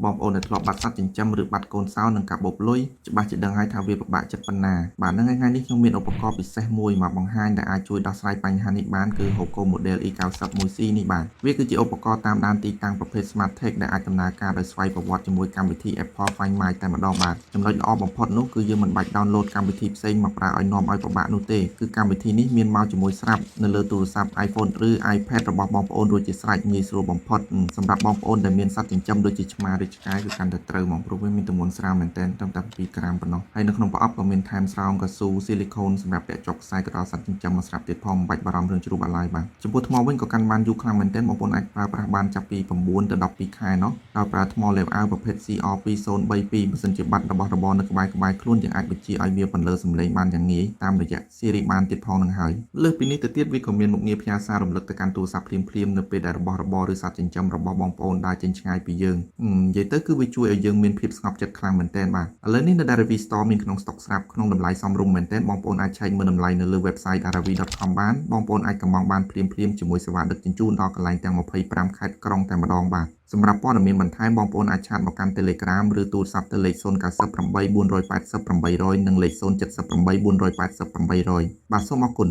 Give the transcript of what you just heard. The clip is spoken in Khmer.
បងប្អូនដែលធ្លាប់បាត់សត្វចិញ្ចឹមឬបាត់កូនសោនឹងការបោកលុយច្បាស់ជាដឹងហើយថាវាពិបាកចិត្តប៉ុណ្ណាបាទហ្នឹងថ្ងៃនេះខ្ញុំមានឧបករណ៍ពិសេសមួយមកបង្ហាញដែលអាចជួយដោះស្រាយបញ្ហានេះបានគឺ Hoco Model E91C នេះបាទវាគឺជាឧបករណ៍តាមដានទីតាំងប្រភេទ Smart Tag ដែលអាចដំណើរការដោយស្វ័យប្រវត្តិជាមួយកម្មវិធី Apple Find My តែម្ដងបាទចំណុចល្អបំផុតនោះគឺយើងមិនបាច់ download កម្មវិធីផ្សេងមកប្រើឲ្យនាំឲ្យពិបាកនោះទេគឺកម្មវិធីនេះមានមកជាមួយស្រាប់នៅលើទូរស័ព្ទ iPhone ឬ iPad របស់បងប្អូនរួចជាស្រេចងាយស្រួលបំផុតសម្រាប់បងប្អូនដែលមានសត្វចិញ្ចឹមដូចជាឆ្មាឬឆ្កែគឺកាន់តែត្រូវហ្មងព្រោះវាមានទម្ងន់ស្រាលមែនទែនត្រឹមតែ2ក្រាមប៉ុណ្ណោះហើយនៅក្នុងប្រអប់ក៏មានថែមស្រោមកៅស៊ូស៊ីលីកូនសម្រាប់ពាក់ជាប់ខ្សែទៅដល់សត្វចិញ្ចឹមមកស្រាប់ទៀតផងមិនបាច់បារម្ភរឿងជ្រុះបាក់ឡើយបាទចំពោះថ្មវិញក៏កាន់បានយូរខ្លាំងមែនទែនបងប្អូនអាចប្រើប្រាស់បានចាប់ពី9ទៅ12ខែណោះដោយប្រើថ្មលេបអាវប្រភេទ CR2032 បើសិនជាបាត់របស់របរនៅក្បែរខ្លួនយើងអាចបញ្ជាឲ្យវាបន្លឺសំឡេងបានយ៉ាងងាយតាមរយៈ Siri បានទៀតផងនឹងហើយលើសពីនេះទៅទៀតវាក៏មានមុខងារផ្ញើសាររំលឹកទៅកាន់ទូរស័ព្ទភ្លាមៗនៅពេលដែលរបស់របរឬសត្វចិញ្ចឹមរបស់បងប្អូនដើរចេញឆ្ងាយពីយើងនិយាយទៅគឺវាជួយឲ្យយើងមានភាពស្ងប់ចិត្តខ្លាំងមែនទែនបាទឥឡូវនេះនៅ Daravi Store មានក្នុងស្តុកស្រាប់ក្នុងតម្លៃសមរម្យមែនទែនបងប្អូនអាចឆែកមើលតម្លៃនៅលើ website daravi.com បានបងប្អូនអាចកម្មង់បានភ្លាមជាមួយសេវាដឹកជញ្ជូនដល់កន្លែងទាំង25ខេត្តក្រុងតែម្ដងបាទសម្រាប់ព័ត៌មានបន្ថែមបងប្អូនអាចឆាតមកកាន់ Telegram ឬទូរស័ព្ទទៅលេខ098 480 800និងលេខ078 480 800បាទសូមអរគុណ